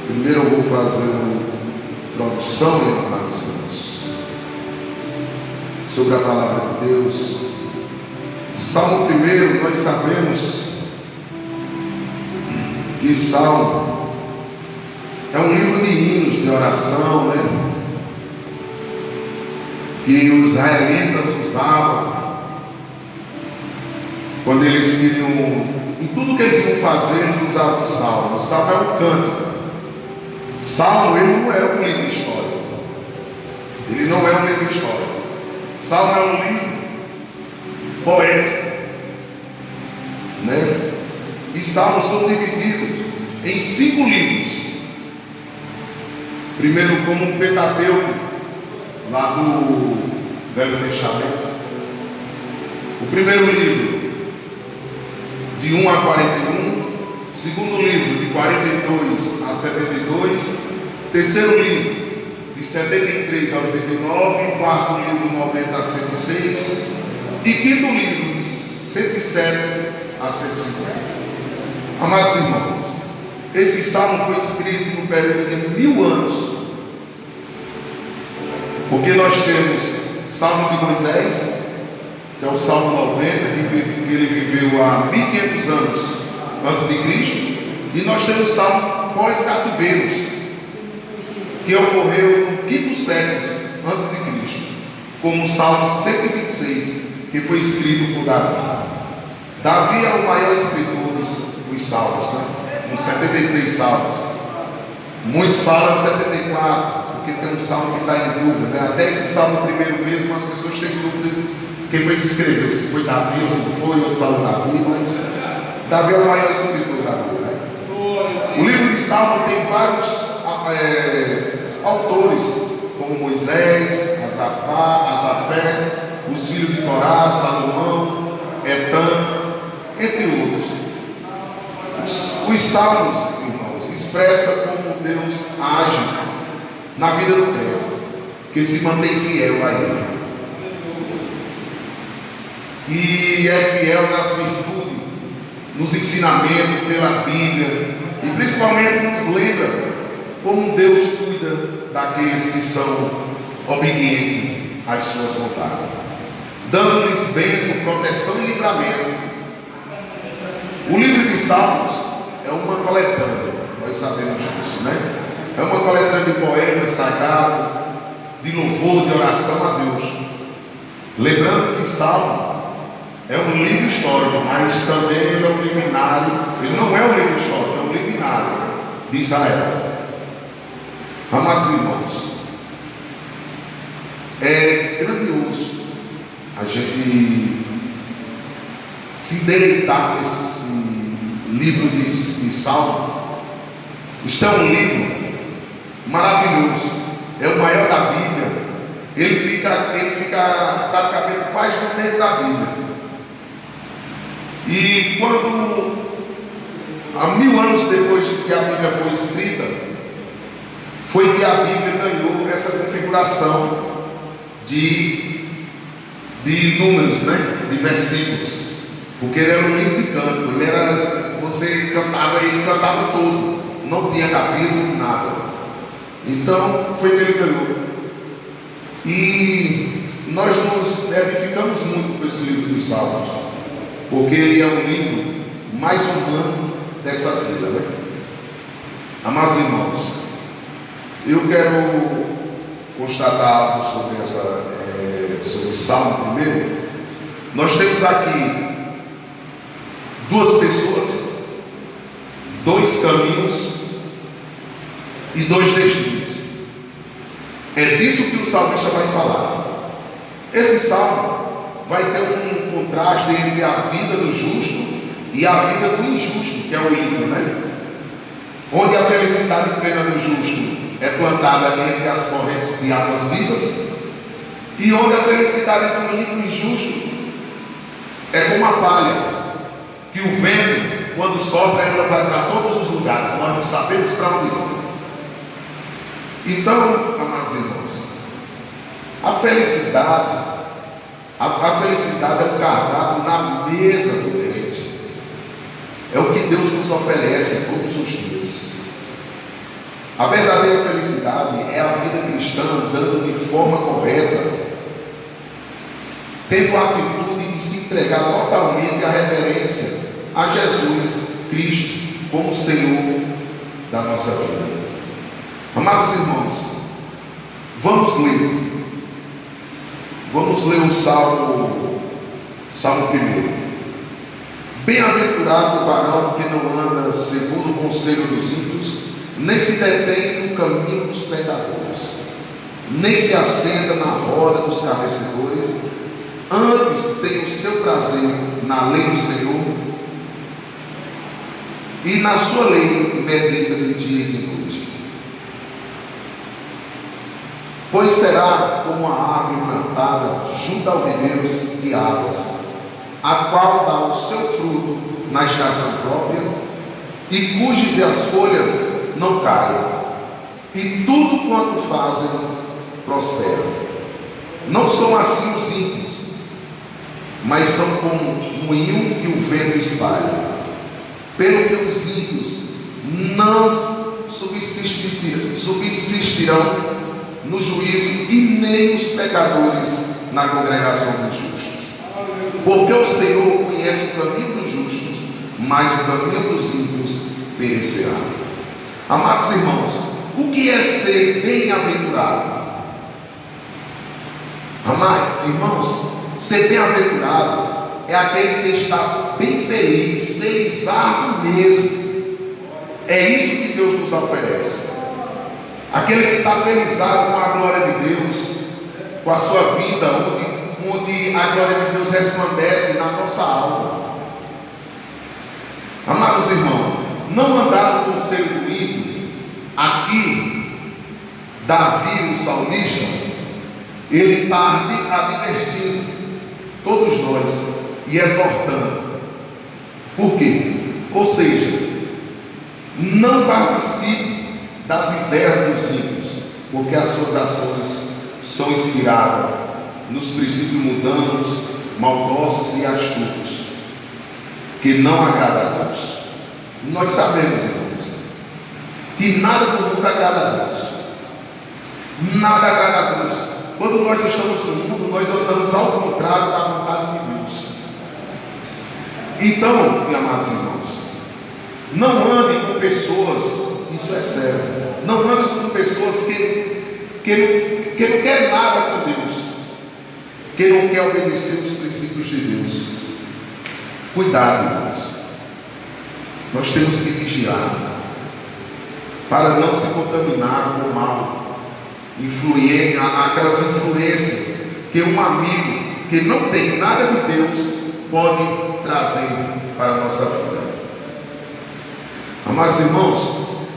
Primeiro eu vou fazer uma introdução, amados irmãos, sobre a palavra de Deus. Salmo 1, nós sabemos que Salmo é um livro de hinos, de oração, né? Que os israelitas usavam quando eles queriam, em tudo que eles iam fazer, eles usavam o Salmo. O Salmo é um cântico. Salmo, ele não é um livro histórico. Ele não é um livro histórico. Salmo é um livro poético, né? E salmos são divididos em 5 livros. Primeiro, como um Pentateuco, lá do Velho Testamento. O primeiro livro, de 1 a 41. Segundo livro, de 42 a 72. Terceiro livro, de 73 a 89. Quarto livro, 90 a 106. E quinto livro, de 107 a 150. Amados irmãos, esse salmo foi escrito no período de 1000 anos. Porque nós temos Salmo de Moisés, que é o Salmo 90, que ele viveu há 1500 anos antes de Cristo. E nós temos Salmo pós-cativeiros, que ocorreu no 5º século antes de Cristo, como o Salmo 126, que foi escrito por Davi. Davi é o maior escritor dos salmos, né? Com 73 salmos. Muitos falam 74, porque tem um salmo que está em dúvida, né? Até esse salmo primeiro mesmo, as pessoas têm dúvida quem foi que escreveu, se foi Davi ou se não foi, outros falam Davi, mas Davi é o maior escritor da Bíblia, né? O livro de Salmo tem vários autores, como Moisés, Asafé, os filhos de Corá, Salomão, Etan, entre outros. Os salmos, irmãos, expressam como Deus age na vida do crente, que se mantém fiel a Ele. E é fiel nas virtudes, nos ensinamentos pela Bíblia, e principalmente nos lembra como Deus cuida daqueles que são obedientes às suas vontades, dando-lhes bênção, proteção e livramento. O livro de Salmos é uma coletânea, nós sabemos disso, né? É uma coletânea de poemas sagrados, de louvor, de oração a Deus. Lembrando que Salmo é um livro histórico, mas também ele é um liminário. Ele não é um livro histórico, é um liminário de Israel. Amados irmãos, é grandioso a gente se deleitar nesse livro de Salmo. Isto é um livro maravilhoso, é o maior da Bíblia. Ele fica praticamente quase no meio da Bíblia. E quando, há 1000 anos depois que a Bíblia foi escrita, foi que a Bíblia ganhou essa configuração de números, né? De versículos. Porque ele era um livro de canto, você cantava, ele cantava todo, não tinha capítulo, nada. Então foi que ele ganhou. E nós nos edificamos muito com esse livro de Salmos, porque ele é um livro mais humano dessa vida, né? Amados irmãos, eu quero constatar algo sobre Salmo primeiro. Nós temos aqui 2 pessoas, 2 caminhos e 2 destinos. É disso que o salmista vai falar. Esse salmo vai ter um contraste entre a vida do justo e a vida do injusto, que é o ímpio, né? Onde a felicidade plena do justo é plantada entre as correntes de águas vivas, e onde a felicidade do ímpio e injusto é como a palha, que o vento, quando sopra, ela vai para todos os lugares, nós não sabemos para onde ir. Então, amados irmãos, a felicidade é um cardápio na mesa do crente. É o que Deus nos oferece todos os dias. A verdadeira felicidade é a vida cristã andando de forma correta, tendo a atitude de se entregar totalmente à reverência a Jesus Cristo como Senhor da nossa vida. Amados irmãos, vamos ler o Salmo 1. Bem-aventurado o varão que não anda segundo o conselho dos ímpios, nem se detém no caminho dos pecadores, nem se assenta na roda dos escarnecedores, antes tem o seu prazer na lei do Senhor, e na sua lei medita de dia e de noite. Pois será como a árvore plantada junto aos ribeiros de águas, a qual dá o seu fruto na estação própria, e cujas as folhas não caem, e tudo quanto fazem prospera. Não são assim os ímpios, mas são como um moinho que o vento espalha. Pelo que os ímpios não subsistirão no juízo, e nem os pecadores na congregação dos justos. Porque o Senhor conhece o caminho dos justos, mas o caminho dos ímpios perecerá. Amados irmãos, o que é ser bem-aventurado? Amados irmãos, ser bem-aventurado é aquele que está bem feliz, felizardo mesmo. É isso que Deus nos oferece. Aquele que está felizardo com a glória de Deus, com a sua vida, onde a glória de Deus resplandece na nossa alma. Amados irmãos, não andar no conselho do ímpio. Aqui, Davi, o salmista, ele está advertindo todos nós e exortando. Por quê? Ou seja, não participe das ideias dos ímpios, porque as suas ações são inspiradas nos princípios mundanos, maldosos e astutos, que não agradam a Deus. Nós sabemos, irmãos, que nada do mundo agrada a Deus. Nada agrada a Deus. Quando nós estamos no mundo, nós andamos ao contrário da vontade de Deus. Então, meus amados irmãos, não ande com pessoas, isso é sério, não ande com pessoas que não querem nada com Deus, que não quer obedecer os princípios de Deus. Cuidado, irmãos. Nós temos que vigiar para não se contaminar com o mal, aquelas influências que um amigo que não tem nada de Deus pode trazer para a nossa vida. Amados irmãos,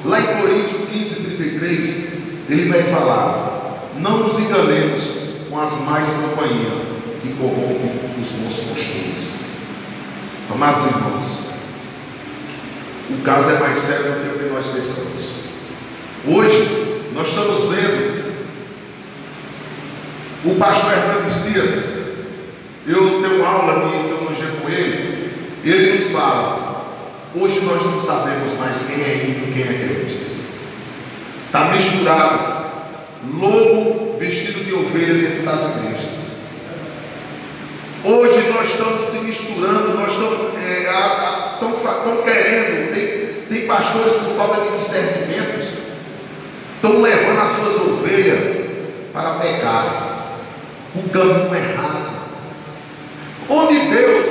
lá em Coríntios 15:33, ele vai falar: não nos enganemos com as más companhias que corrompem os bons costumes. Amados irmãos, o caso é mais sério do que nós pensamos. Hoje, nós estamos vendo o pastor Hernandes Dias. Eu tenho aula de teologia com ele. Ele nos fala: hoje nós não sabemos mais quem é ímpio e quem é crente. Está misturado lobo vestido de ovelha dentro das igrejas. Hoje nós estamos se misturando, nós estamos querendo, tem pastores por falta de discernimentos, estão levando as suas ovelhas para pecar, o caminho errado, onde Deus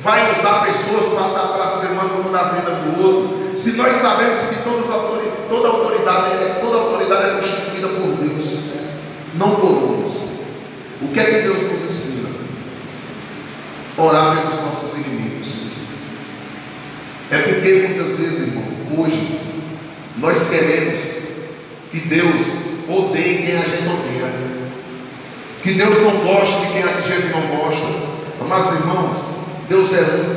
vai usar pessoas para estar blasfemando na vida do outro, se nós sabemos que toda autoridade é constituída por Deus, não por homens. O que é que Deus nos ensina? Orar pelos nossos inimigos. É porque muitas vezes, irmão, hoje nós queremos que Deus odeie quem a gente odeia, que Deus não goste de quem a gente não gosta. Amados irmãos, Deus é um,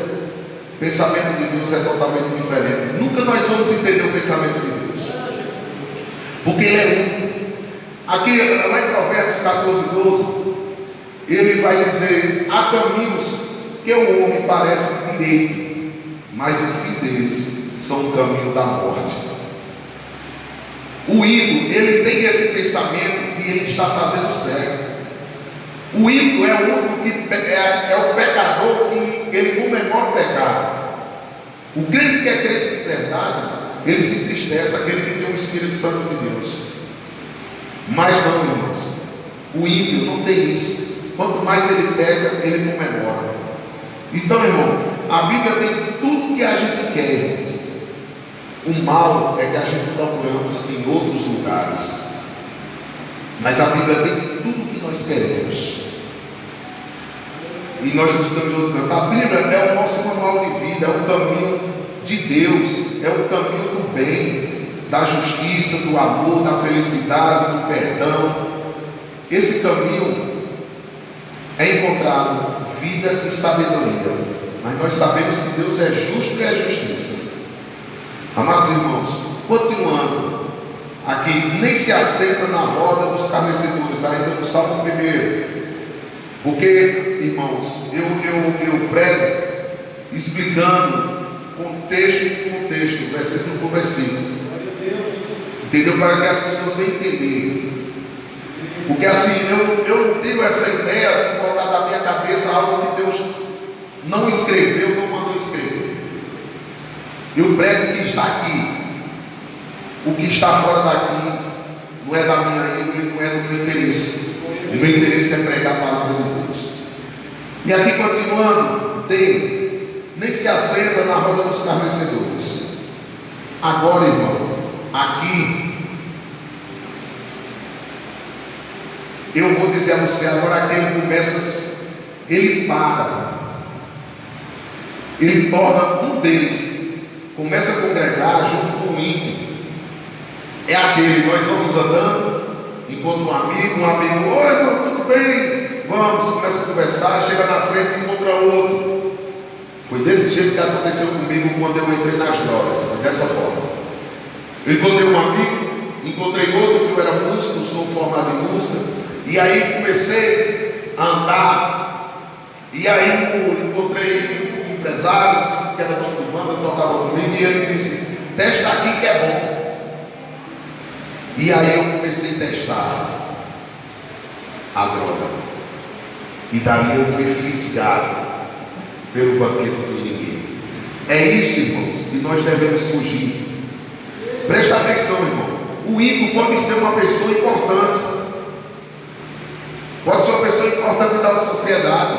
o pensamento de Deus é totalmente diferente. Nunca nós vamos entender o pensamento de Deus, porque Ele é um. Aqui, lá em Provérbios 14:12, ele vai dizer: há caminhos que o homem parece direito, mas o fim deles são o caminho da morte. O ímpio, ele tem esse pensamento que ele está fazendo certo. O ímpio é o único que é o pecador que ele comemora o pecado. O crente que é crente de verdade, ele se entristece, aquele que tem o Espírito Santo de Deus. Mas não, irmãos, o ímpio não tem isso. Quanto mais ele peca, ele comemora. Então, irmão, a Bíblia tem tudo que a gente quer, irmãos. O mal é que a gente procuramos em outros lugares. Mas a Bíblia tem tudo que nós queremos. E nós buscamos em outro canto. A Bíblia é o nosso manual de vida, é o caminho de Deus, é o caminho do bem, da justiça, do amor, da felicidade, do perdão. Esse caminho é encontrado vida e sabedoria. Mas nós sabemos que Deus é justo e é justiça. Amados irmãos, continuando aqui, nem se assenta na roda dos carnecedores, ainda no Salmo 1. Porque, irmãos, eu prego explicando contexto por contexto, versículo por versículo. Entendeu? Para que as pessoas venham entender. Porque assim, eu não tenho essa ideia de colocar da minha cabeça algo que Deus não escreveu, não mandou escrever. Eu prego o que está aqui. O que está fora daqui não é da minha índole, não é do meu interesse. O meu interesse é pregar a palavra de Deus. E aqui continuando, nem se assenta na roda dos carnecedores. Agora, irmão, aqui eu vou dizer a você, agora aqui ele começa, ele para, ele torna um deles, começa a congregar junto com o ímpio. É aquele, nós vamos andando, encontra um amigo, oi irmão, tudo bem? Vamos, começa a conversar, chega na frente e encontra outro. Foi desse jeito que aconteceu comigo quando eu entrei nas drogas, foi dessa forma. Eu encontrei um amigo, encontrei outro que eu era músico, sou formado em música, e aí comecei a andar, e aí encontrei empresários que era dono de banda, tocava comigo, e ele disse, testa aqui que é bom. E aí eu comecei a testar a droga. E dali eu fui fisgado pelo banquete do inimigo. É isso, irmãos, que nós devemos fugir. Presta atenção, irmão. O ímpio pode ser uma pessoa importante. Pode ser uma pessoa importante da sociedade.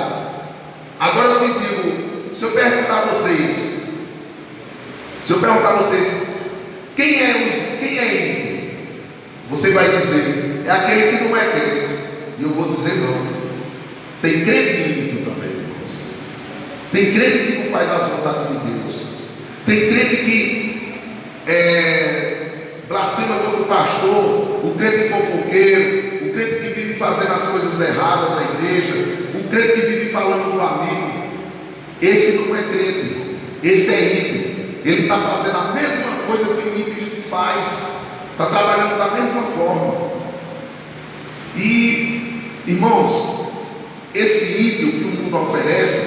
Agora eu te digo, se eu perguntar a vocês, quem é ímpio? Você vai dizer, é aquele que não é crente. E eu vou dizer não. Tem crente ímpio também, irmãos. Tem crente que não faz as vontades de Deus. Tem crente que blasfema contra o pastor, o crente fofoqueiro, o crente que vive fazendo as coisas erradas na igreja, o crente que vive falando do amigo. Esse não é crente, irmão. Esse é ímpio. Ele está fazendo a mesma coisa que o ímpio faz. Está trabalhando da mesma forma. E, irmãos, esse ímpio que o mundo oferece,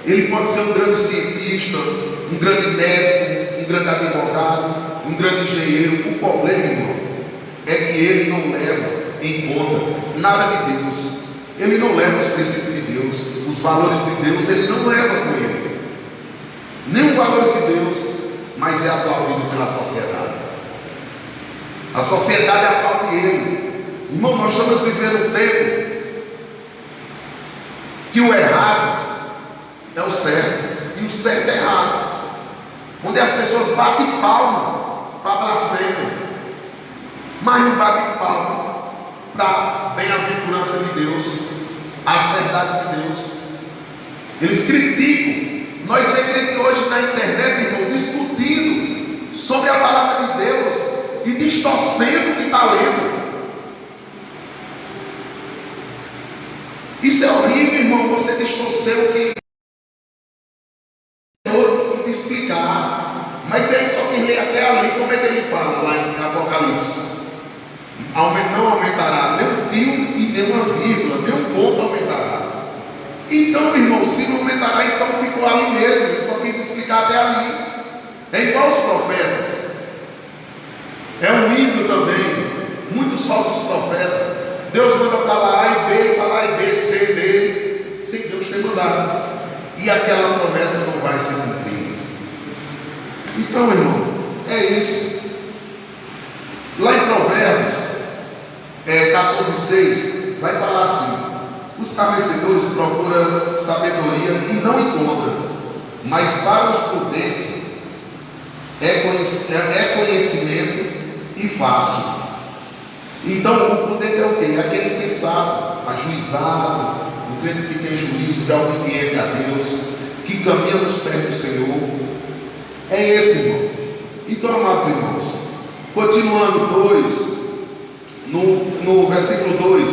ele pode ser um grande cientista, um grande médico, um grande advogado, um grande engenheiro. O problema, irmão, é que ele não leva em conta nada de Deus. Ele não leva os princípios de Deus, os valores de Deus, ele não leva com ele. Nem os valores de Deus, mas é aplaudido pela sociedade. A sociedade aplaude ele. Irmão, nós estamos vivendo um tempo que o errado é o certo e o certo é errado. Onde as pessoas batem palma para blasfêmia, mas não batem palma para a bem-aventurança de Deus, as verdades de Deus. Eles criticam. Nós vemos hoje na internet, irmão, discutindo sobre a palavra de Deus e distorcendo o que está lendo. Isso é horrível, irmão, você distorcer o que outro de explicar. Mas é só quem lê até ali, como é que ele fala lá em Apocalipse? Não aumentará nem um tio e nem uma vírgula, nem um ponto aumentará. Então, irmão, se não aumentará, então ficou ali mesmo. Ele só quis explicar até ali. É igual os profetas. É um ímpio também falsos profetas. Deus manda falar A e B, falar A e B, C, D, sem Deus ter mandado. E aquela promessa não vai se cumprir. Então, irmão, é isso. Lá em Provérbios 14:6 vai falar assim: os escarnecedores procuram sabedoria e não encontram, mas para os prudentes é conhecimento e fácil. Então, o prudente é o quê? É aquele sensato, ajuizado, o crente que tem juízo, que é obediente a Deus, que caminha nos pés do Senhor. É esse, irmão. Então, amados irmãos, continuando no versículo 2: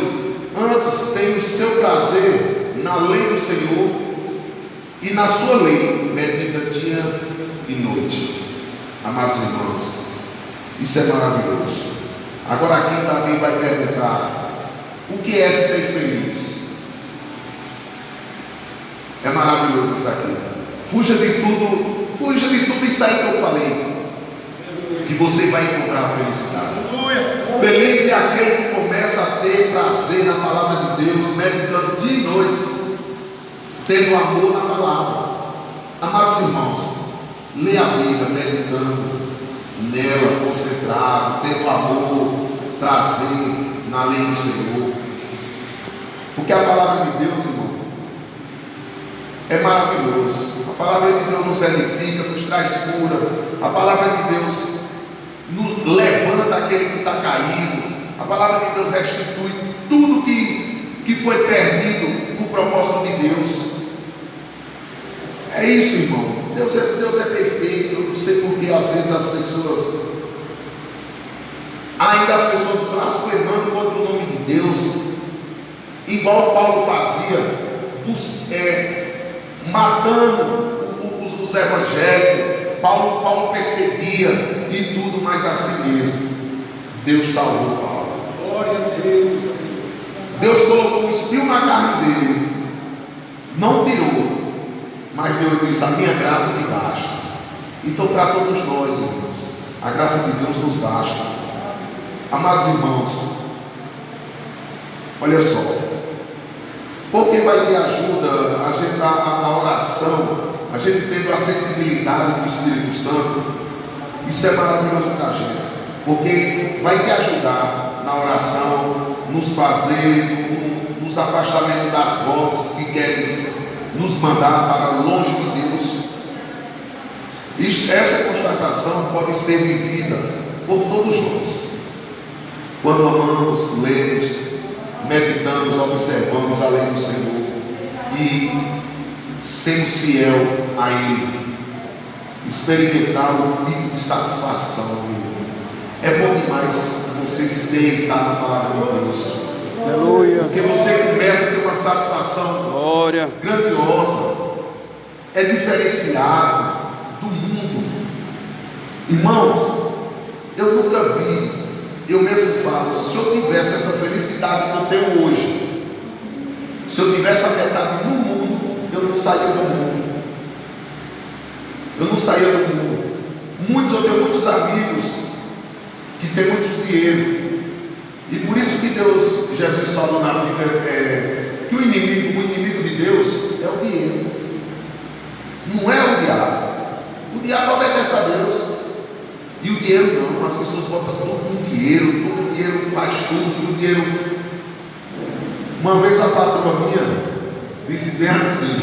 antes tem o seu prazer na lei do Senhor, e na sua lei medita dia e noite. Amados irmãos, isso é maravilhoso. Agora aqui Davi vai perguntar: o que é ser feliz? É maravilhoso isso aqui. Fuja de tudo isso aí que eu falei, que você vai encontrar a felicidade. Feliz é aquele que começa a ter prazer na palavra de Deus, meditando dia e noite, tendo amor na palavra. Amados irmãos, lê a Bíblia meditando nela, concentrado, tendo amor, prazer na lei do Senhor. Porque a palavra de Deus, irmão, é maravilhoso. A palavra de Deus nos edifica, nos traz cura. A palavra de Deus nos levanta aquele que está caído. A palavra de Deus restitui tudo que foi perdido no propósito de Deus. É isso, irmão. Deus é perfeito. Eu não sei porque às vezes as pessoas blasfemando contra o nome de Deus, igual Paulo fazia, matando os evangélicos. Paulo perseguia e tudo, mas assim mesmo Deus salvou Paulo. Glória a Deus. Deus colocou um espinho na carne dele, não tirou, mas Deus disse: a minha graça te basta. Então, para todos nós, irmãos, a graça de Deus nos basta. Amados irmãos, olha só, porque vai ter ajuda a gente, a oração, a gente tendo a sensibilidade do Espírito Santo. Isso é maravilhoso para a gente, porque vai te ajudar na oração, nos fazer, nos afastamentos das vozes que querem nos mandar para longe de Deus. Essa constatação pode ser vivida por todos nós, quando amamos, lemos, meditamos, observamos a lei do Senhor e sermos fiel a Ele, experimentar um tipo de satisfação. É bom demais você se deleitar na palavra de Deus. Aleluia. Porque você começa a ter uma satisfação Glória. grandiosa, é diferenciado do mundo. Irmãos, eu nunca vi, eu mesmo falo, se eu tivesse essa felicidade que eu tenho hoje, se eu tivesse a metade do mundo, eu não saía do mundo. Eu não saía do mundo. Eu tenho muitos amigos que têm muito dinheiro. E por isso que Jesus falou na Bíblia que o inimigo de Deus é o dinheiro. Não é o diabo. O diabo obedece a Deus. E o dinheiro não. As pessoas botam todo o dinheiro faz tudo, o dinheiro. Uma vez a patroa minha disse bem assim.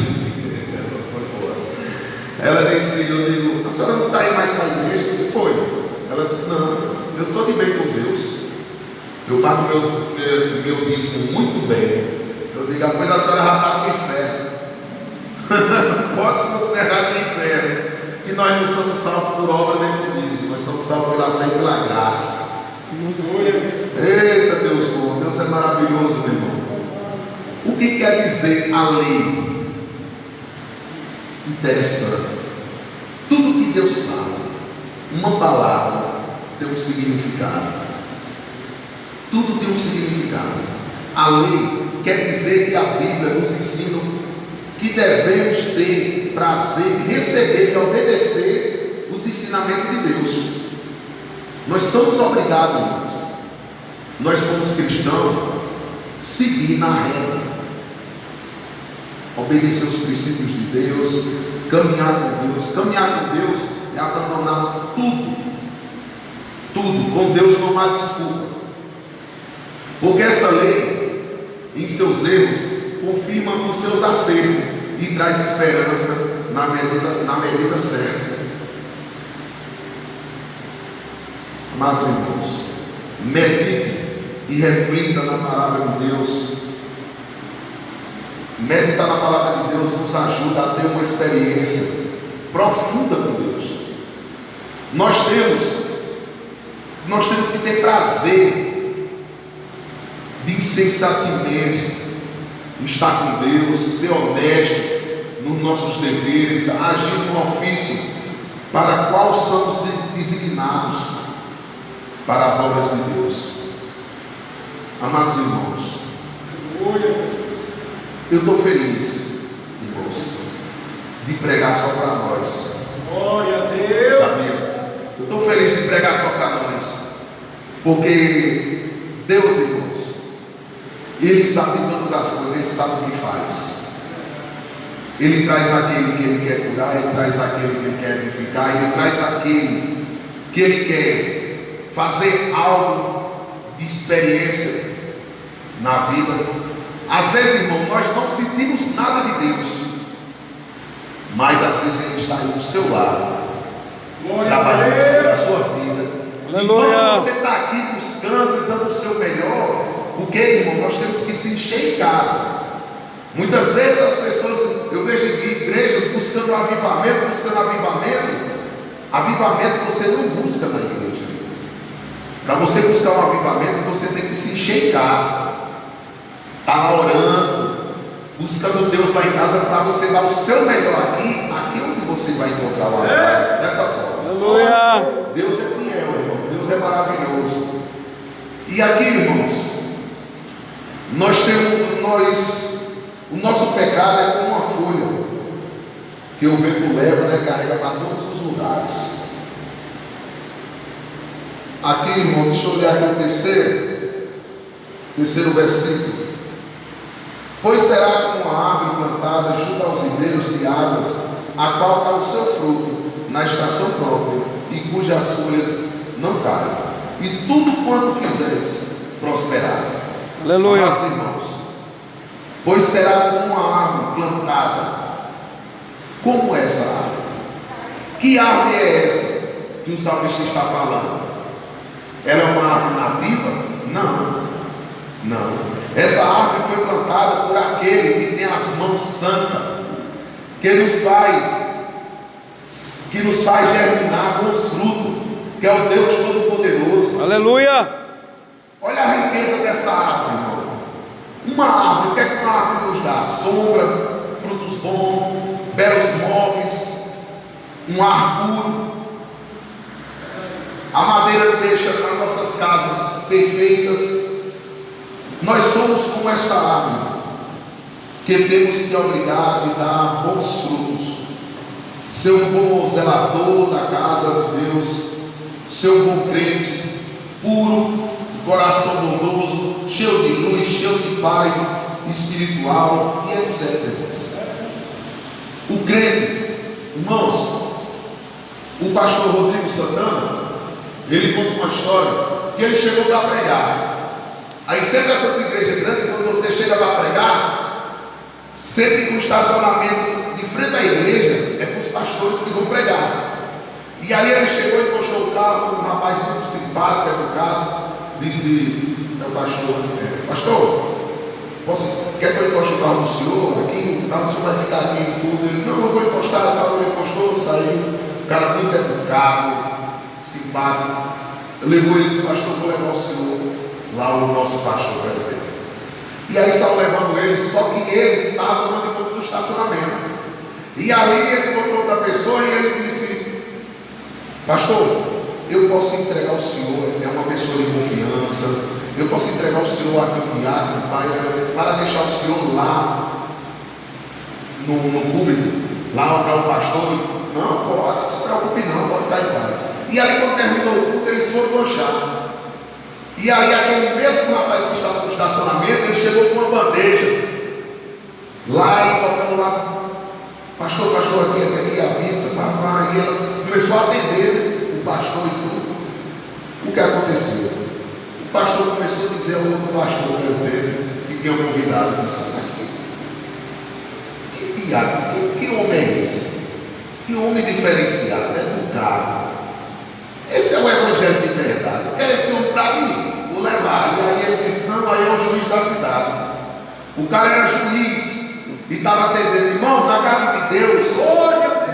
Ela disse: eu digo, a senhora não está aí mais para a igreja? O que foi? Ela disse: não, eu estou de bem com Deus. Eu pago meu dízimo muito bem. Eu digo: pois a senhora já está no inferno. Pode se considerar no inferno. Que nós não somos salvos por obra nem por dízimo, nós somos salvos pela fé e pela graça. Eita, Deus bom, Deus é maravilhoso, meu irmão. O que quer dizer a lei? Interessante. Tudo que Deus fala, uma palavra tem um significado. Tudo tem um significado. A lei quer dizer que a Bíblia nos ensina que devemos ter prazer, receber e obedecer os ensinamentos de Deus. Nós somos obrigados, irmãos. nós somos cristãos, seguir na reta, obedecer os princípios de Deus, caminhar com Deus. Caminhar com Deus é abandonar tudo, com Deus não há desculpa, porque essa lei, em seus erros, confirma nos seus acertos e traz esperança na medida certa. Amados irmãos, medite e reflita na palavra de Deus. Meditar na palavra de Deus nos ajuda a ter uma experiência profunda com Deus. Nós temos que ter prazer de incessantemente estar com Deus, ser honesto nos nossos deveres, agir no ofício para qual somos designados para as obras de Deus. Amados irmãos, eu estou feliz, irmãos, de pregar só para nós. Glória a Deus. Sabia? Eu estou feliz de pregar só para nós, porque Deus, irmãos, Ele sabe de todas as coisas, Ele sabe o que faz. Ele traz aquele que Ele quer curar, Ele traz aquele que Ele quer edificar, Ele traz aquele que Ele quer fazer algo de experiência na vida. Às vezes, irmão, nós não sentimos nada de Deus, mas às vezes Ele está aí do seu lado, trabalhando sobre a sua vida. Aleluia. Quando você está aqui buscando e dando o seu melhor, porque, irmão, nós temos que se encher em casa. Muitas vezes as pessoas, eu vejo igrejas buscando avivamento. Avivamento você não busca na igreja. Para você buscar um avivamento, você tem que se encher em casa. Está lá orando, buscando Deus lá em casa, para você dar o seu melhor aqui onde você vai encontrar o avivamento. Dessa forma. Aleluia. Deus é fiel, irmão. Deus é maravilhoso. E aqui, irmãos, o nosso pecado é como uma folha que o vento leva, carrega para todos os lugares. Aqui, irmão, deixa eu olhar aqui o terceiro versículo. Pois será como uma árvore plantada junto aos ribeiros de águas, a qual dá o seu fruto na estação própria, e cujas folhas não caem, e tudo quanto fizeres prosperará. Aleluia. Amados irmãos, pois será como uma árvore plantada. Como é essa árvore? Que árvore é essa que o salmista está falando? Ela é uma árvore nativa? Não. Essa árvore foi plantada por aquele que tem as mãos santas, que nos faz germinar bons frutos, que é o Deus Todo-Poderoso. Aleluia. Olha a riqueza dessa árvore, irmão. Uma árvore, o que é que uma árvore nos dá? Sombra, frutos bons, belos móveis, um ar puro. A madeira deixa as nossas casas perfeitas. Nós somos como esta árvore, que temos que obrigar de dar bons frutos, ser um bom zelador da casa de Deus, ser um bom crente, puro, coração bondoso, cheio de luz, cheio de paz espiritual e etc. O crente, irmãos, o pastor Rodrigo Santana, ele conta uma história que ele chegou para pregar. Aí sempre essas igrejas grandes, quando você chega para pregar, sempre com o estacionamento de frente à igreja é para os pastores que vão pregar. E aí ele chegou e encostou o carro, um rapaz muito simpático, educado, disse ao pastor, quer que eu encoste o carro do senhor aqui? O carro do senhor vai ficar aqui e tudo. Ele, não, eu vou encostar. Ele encostou, saiu. O cara muito educado, simpático. Levou ele e disse, pastor, vou levar o senhor lá, o nosso pastor presidente. E aí estavam levando ele, só que ele estava tomando conta do estacionamento. E ali ele encontrou outra pessoa e ele disse, pastor, eu posso entregar ao senhor, é uma pessoa de confiança, eu posso entregar ao senhor aqui o diácono, para deixar o senhor lá no público, lá onde está o pastor. Não, pode, não se preocupe não, pode ficar em paz. E aí quando terminou o culto, eles foram lanchar. E aí aquele mesmo rapaz que estava no estacionamento, ele chegou com uma bandeja lá e colocando lá, pastor, aqui a pizza, papai. E ela começou a atender o pastor e tudo. O que aconteceu? O pastor começou a dizer ao outro pastor brasileiro que tinha convidado, disse, mas que homem é esse? Que homem diferenciado, educado. Esse é o evangelho de verdade. Eu quero esse homem para mim, vou levar. E aí ele disse, não, aí é o juiz da cidade. O cara era juiz e estava atendendo, irmão, na casa de Deus,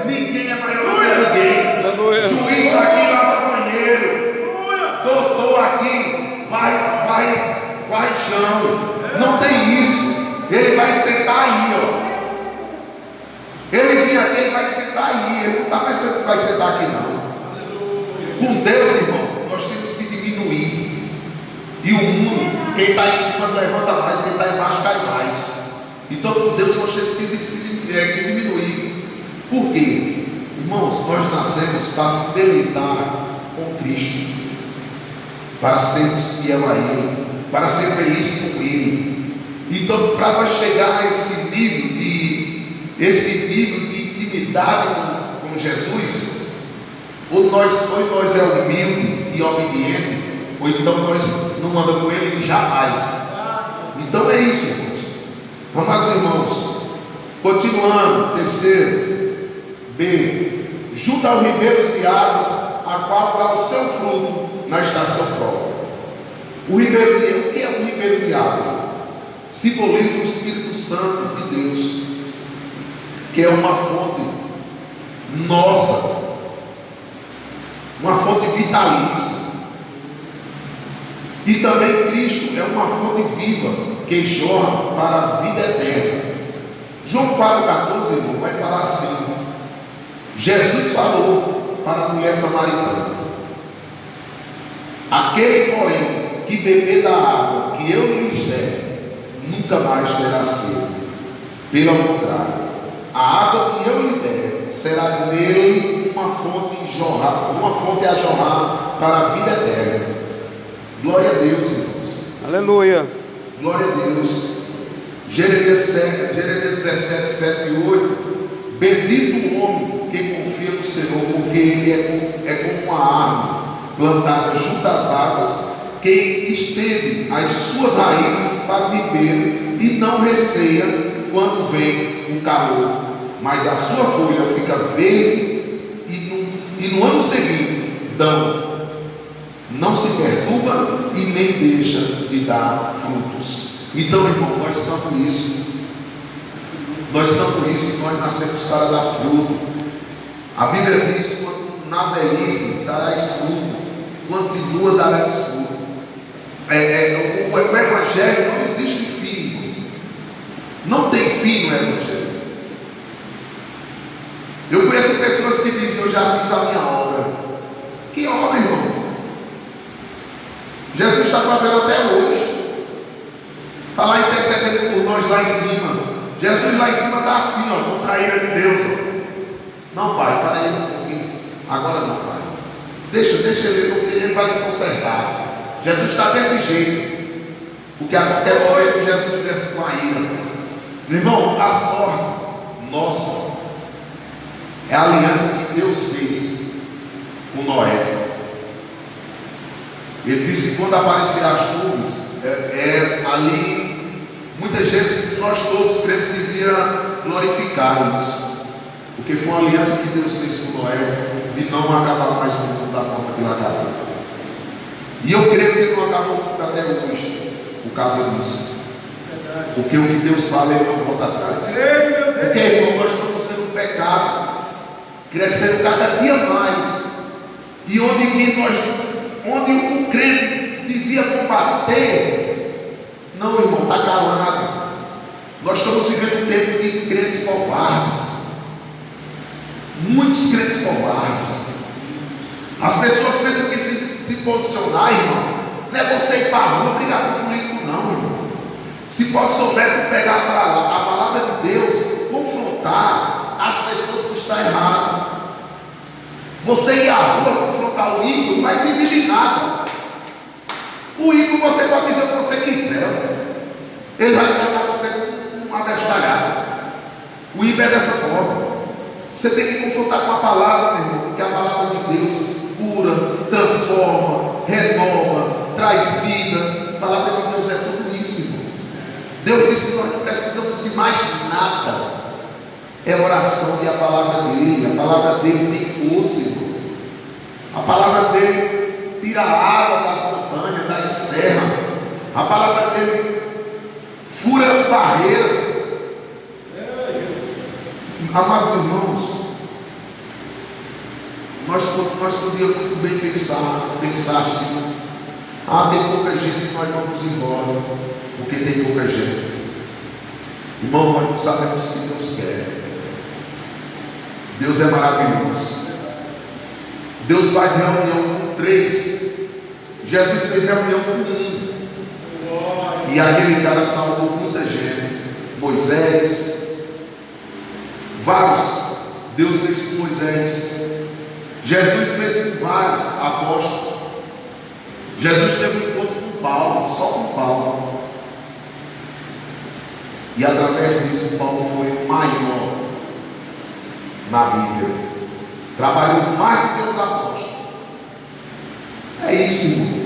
ninguém é maior do que ninguém. Juiz aqui lava banheiro, doutor aqui vai chão. Não tem isso. Ele vai sentar aí, ó. Ele vinha aqui, ele vai sentar aí. Ele não está pensando que vai sentar aqui, não. Com Deus, irmão, nós temos que diminuir. E o mundo, quem está em cima levanta mais, quem está embaixo cai mais. Então, com Deus, nós temos que diminuir. Por quê? Irmãos, nós nascemos para se deleitar com Cristo, para sermos fiel a Ele, para ser felizes com Ele. Então, para nós chegar a esse nível de intimidade com Jesus, ou nós é humilde e obediente, ou então nós não andamos com Ele jamais. Então é isso, irmãos. Amados irmãos, continuando, terceiro, B, junto aos ribeiros de águas, a qual dá o seu fruto na estação própria. O que é um ribeiro de água? Simboliza o Espírito Santo de Deus, que é uma fonte nossa, uma fonte vitalícia. E também Cristo é uma fonte viva que jorra para a vida eterna. João 4,14, irmão, vai falar assim: Jesus falou para a mulher samaritana: aquele, porém, que beber da água que eu lhes der, nunca mais terá sede. Pelo contrário, a água que eu lhe der será nele uma fonte a jorrar para a vida eterna. Glória a Deus, irmãos. Aleluia. Glória a Deus. Jeremias 17, 7 e 8. Bendito o homem que confia no Senhor, porque ele é como uma árvore plantada junto às águas, que estende as suas raízes para o ribeiro e não receia quando vem o calor, mas a sua folha fica verde e no ano seguinte não se perturba e nem deixa de dar frutos. Então, irmão, nós somos isso. Nós somos isso e nós nascemos para dar fruto. A Bíblia diz: quando na velhice darás fruto, continua darás fruto. O Evangelho não existe fim. Não tem fim no Evangelho. Eu conheço pessoas que dizem: eu já fiz a minha obra. Que obra, irmão? Jesus está fazendo até hoje. Está lá intercedendo por nós lá em cima. Jesus lá em cima está assim, ó, contra a ira de Deus. Ó. Não, Pai, para ele um pouquinho. Agora não, Pai. Deixa ele, porque ele vai se consertar. Jesus está desse jeito. Porque a qualquer momento Jesus desce com a ira. Meu irmão, a sorte nossa é a aliança que Deus fez com Noé. Ele disse que quando aparecer as nuvens, ali, muitas vezes nós todos crentes devíamos glorificar isso, porque foi uma aliança que Deus fez com Noé, de não acabar mais o mundo da forma que ele acabou. E eu creio que ele não acabou até hoje, por causa disso. Porque o que Deus fala, ele não volta atrás. Porque, irmão, nós estamos sendo pecado, crescendo cada dia mais, e onde o crente devia combater, não, irmão, está calado. Nós estamos vivendo um tempo de crentes covardes, muitos crentes covardes. As pessoas pensam que se posicionar, irmão, não é você ir para a rua brigar com o político, não, irmão. Se você souber pegar a palavra de Deus, confrontar as pessoas que estão erradas. Você ir à rua confrontar o ímpio não vai servir de nada. O ímpio você pode dizer o que você quiser. Ele vai tratar você com uma bestalhada. O ímpio é dessa forma. Você tem que confrontar com a palavra, meu irmão, porque a palavra de Deus cura, transforma, renova, traz vida. A palavra de Deus é tudo isso, irmão. Deus disse que nós não precisamos de mais nada. É oração e a palavra dele. A palavra dele tem força, irmão. A palavra dele tira a água das montanhas, das serras. A palavra dele fura barreiras. Amados irmãos, nós podíamos muito bem pensar assim: tem pouca gente, nós vamos embora, porque tem pouca gente. Irmão, nós não sabemos o que Deus quer. Deus é maravilhoso. Deus faz reunião com 3. Jesus fez reunião com 1. E aquele cara salvou muita gente. Moisés, vários. Deus fez com Moisés. Jesus fez com vários apóstolos. Jesus teve um encontro com Paulo, só com Paulo. E através disso, Paulo foi o maior na Bíblia. Trabalhou mais do que os apóstolos. É isso, irmão.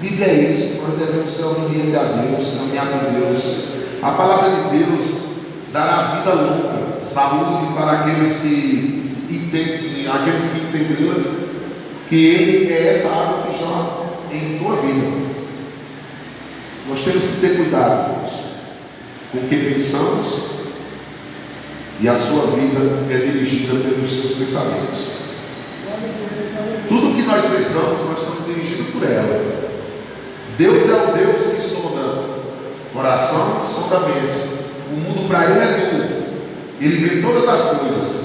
Bíblia é isso. Nós devemos ser obedientes a Deus, caminhar com Deus. A palavra de Deus dará vida longa, saúde para aqueles que entendê-las, que Ele é essa água que jorra em tua vida. Nós temos que ter cuidado, irmãos, com o que pensamos, e a sua vida é dirigida pelos seus pensamentos. Tudo que nós pensamos, nós somos dirigidos por ela. Deus é o Deus que sonda coração, sonda a mente. O mundo para Ele é duro. Ele vê todas as coisas.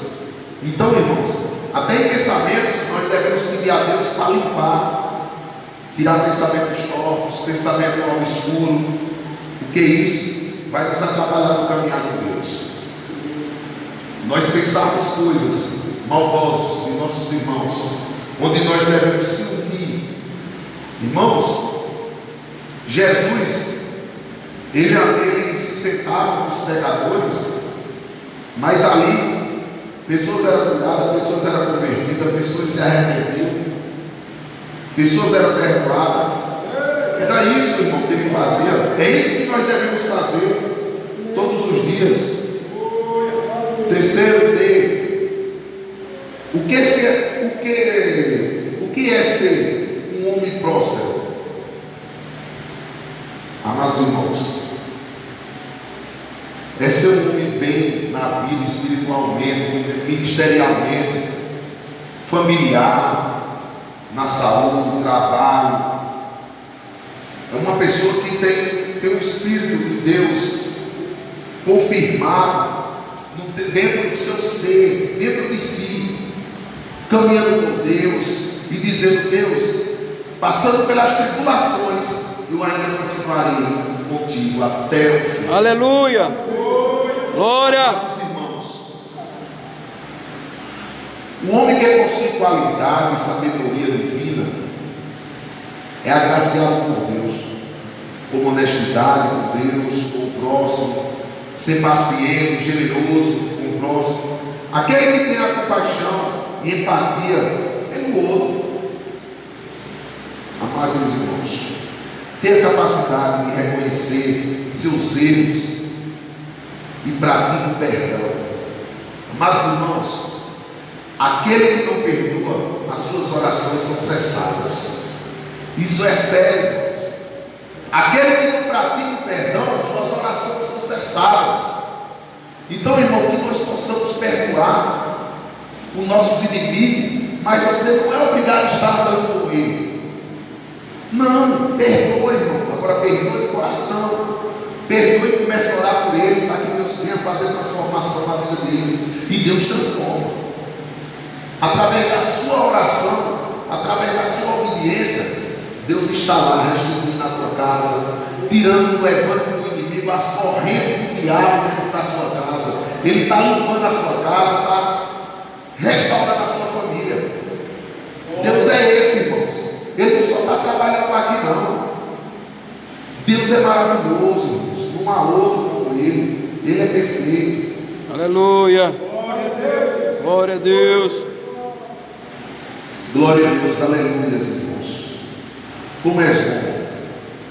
Então, irmãos, até em pensamentos, nós devemos pedir a Deus para limpar, tirar pensamentos tortos, pensamentos obscuros, porque isso vai nos atrapalhar no caminhar com Deus. Nós pensarmos coisas maldosas de nossos irmãos, onde nós devemos se unir. Irmãos, Jesus, ele se sentava com os pecadores, mas ali pessoas eram curadas, pessoas eram convertidas, pessoas se arrependiam, pessoas eram perdoadas. Era isso, irmão, que ele fazia. É isso que nós devemos fazer todos os dias. Terceiro D. O que é ser um homem próspero? Amados irmãos, é ser um homem bem na vida, espiritualmente, ministerialmente, familiar, na saúde, no trabalho. É uma pessoa que tem o Espírito de Deus confirmado dentro do seu ser, dentro de si, caminhando com Deus e dizendo: Deus, passando pelas tribulações, eu ainda continuarei contigo até o fim. Aleluia! Glória! Irmãos, o homem que possui qualidade e sabedoria divina é agraciado por Deus, com honestidade com Deus, com o próximo, ser paciente, generoso com o próximo. Aquele que tem a compaixão e empatia é no outro. Amados irmãos, ter a capacidade de reconhecer seus erros e praticar o perdão. Amados irmãos, aquele que não perdoa, as suas orações são cessadas. Isso é sério, irmãos. Aquele que não pratica o perdão, suas orações são cessadas. Então, irmão, que nós possamos perdoar os nossos inimigos, mas você não é obrigado a estar dando por ele. Não, perdoa, irmão. Agora perdoa de coração. Perdoa e comece a orar por ele, para que Deus venha fazer transformação na vida dele. E Deus transforma. Através da sua oração, através da sua obediência, Deus está lá restituindo a tua casa, tirando o levante do inimigo, as correntes do diabo dentro da sua casa. Ele está limpando a sua casa, está restaurando a sua família. Deus é esse, irmãos. Ele não só está trabalhando aqui, não. Deus é maravilhoso, irmãos. Não há outro como Ele. Ele é perfeito. Aleluia. Glória a Deus. Glória a Deus. Aleluia, irmãos. Como é bom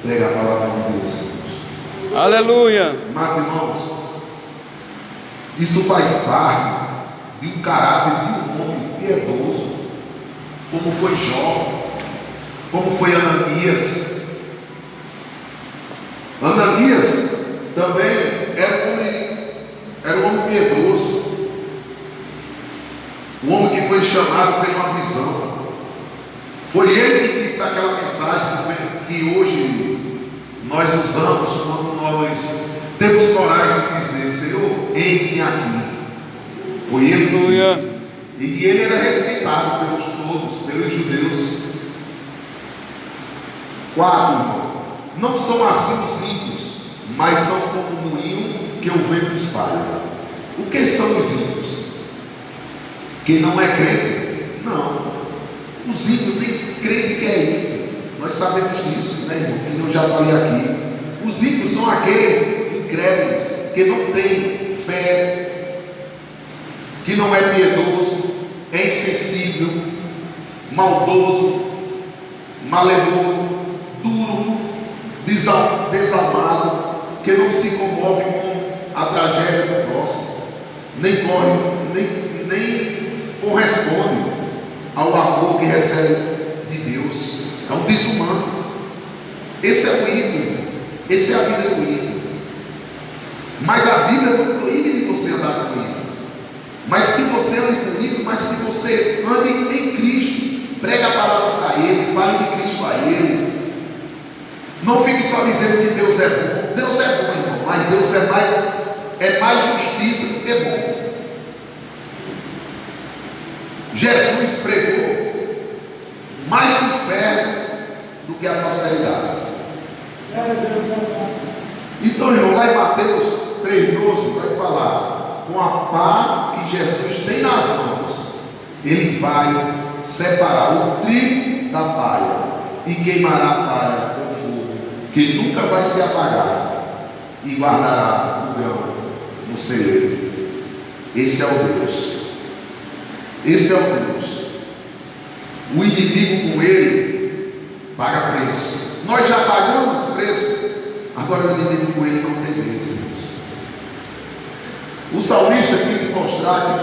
pregar a palavra de Deus, irmãos. Aleluia. Mas, irmãos, isso faz parte de um caráter de um homem piedoso, como foi Jó, como foi Ananias. Ananias também era um homem piedoso, um homem que foi chamado por uma visão. Foi ele que disse aquela mensagem que hoje nós usamos quando nós temos coragem de dizer: Senhor, eis-me aqui. Foi ele que disse. E ele era respeitado pelos todos, pelos judeus. 4. Não são assim os ímpios, mas são como um moinho que o vento espalha. O que são os ímpios? Quem não é crente? Não. Os ímpios, tem crente que é ímpio. Nós sabemos disso, né, irmão? Que eu já falei aqui. Os ímpios são aqueles incrédulos que não têm fé, que não é piedoso, é insensível, maldoso, malevoso, duro, desalmado, que não se comove com a tragédia do próximo, nem corresponde ao amor que recebe de Deus. É um desumano. Esse é o ímpio. Essa é a vida do ímpio. Mas a Bíblia não proíbe de você andar com ímpio. Mas que você ande com ímpio, mas que você ande em Cristo. Pregue a palavra para ele, fale de Cristo a ele. Não fique só dizendo que Deus é bom. Deus é bom, irmão, mas Deus é mais justiça do que bom. Jesus pregou mais o inferno do que a prosperidade. Então, irmão, lá em Mateus 3,12 vai falar: com a pá que Jesus tem nas mãos, ele vai separar o trigo da palha e queimará a palha com fogo, que nunca vai se apagar, e guardará o grão no celeiro. Esse é o Deus. Esse é o Deus. O inimigo com ele paga preço. Nós já pagamos preço. Agora o inimigo com ele não tem preço. O salmista quis mostrar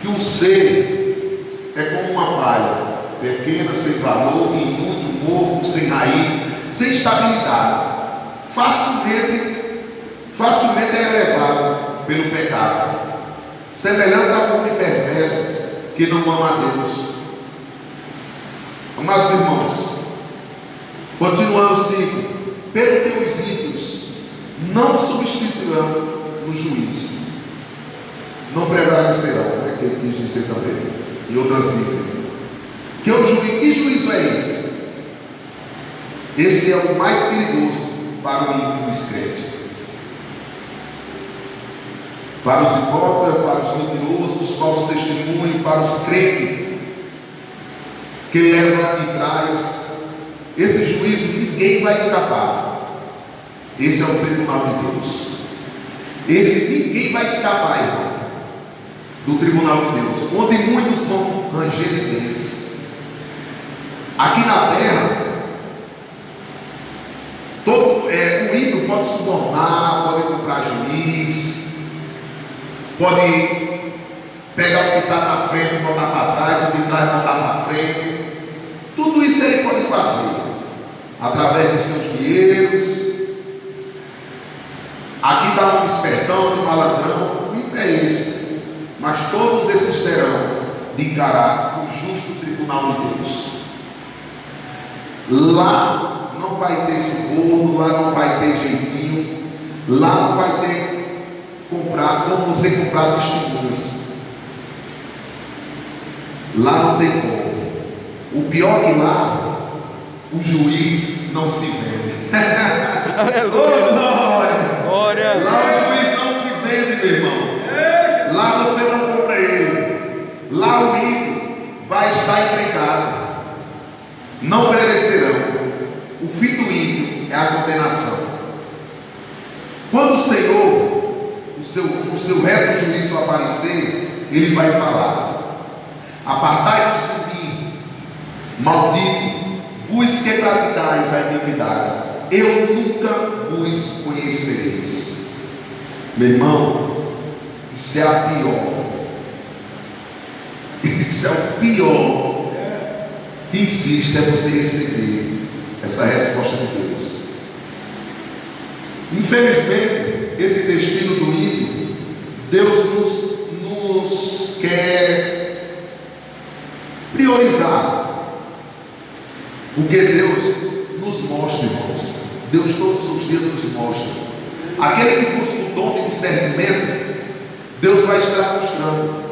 que um ser é como uma palha, pequena, sem valor, inútil, morto, sem raiz, sem estabilidade. Facilmente é elevado pelo pecado, semelhante a um homem perverso que não ama a Deus. Amados irmãos, continuando 5: pelo que os ímpios não substituirão no juízo, não prevalecerão, né, que ele quis dizer também, e outras Bíblias. Que juízo é esse? Esse é o mais perigoso para o ímpio descrente, para os hipócritas, para os mentirosos, os falsos testemunhos, para os crentes que levam de trás. Esse juízo ninguém vai escapar. Esse é o tribunal de Deus. Esse ninguém vai escapar, irmão, do tribunal de Deus, onde muitos vão ranger de dentes. Aqui na terra, o ímpio pode subornar, pode comprar juiz, pode pegar o que está na frente e botar para trás, o de trás e botar para frente. Tudo isso ele pode fazer através de seus dinheiros. Aqui está um despertão de maladrão. O ímpio é esse. Mas todos esses terão de encarar o justo tribunal de Deus. Lá não vai ter suborno, lá não vai ter jeitinho, lá não vai ter como você comprar testemunhas. Lá não tem como. O pior que lá, o juiz não se vende. Aleluia. Glória. Lá o juiz não se vende, meu irmão. Lá você não compra ele. Lá o ímpio vai estar entregado. Não perecerão. O fim do ímpio é a condenação. Quando o Senhor, o seu reto juízo aparecer, Ele vai falar: apartai-vos de mim, maldito, vos que praticais a iniquidade, eu nunca vos conhecereis. Meu irmão, isso é a pior. Isso é o pior que existe, é você receber essa resposta de Deus. Infelizmente, esse destino do ímpio, Deus nos quer priorizar. Porque Deus nos mostra, irmãos. Deus todos os dias nos mostra. Aquele que busca o dom de discernimento, Deus vai estar mostrando.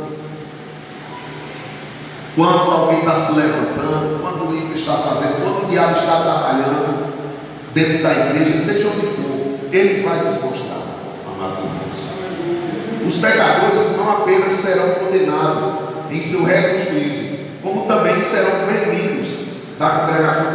Quando alguém está se levantando, quando o ímpio está fazendo, quando o diabo está trabalhando dentro da igreja, seja onde for, Ele vai nos mostrar, amados irmãos. Os pecadores não apenas serão condenados em seu reto juízo, como também serão banidos da congregação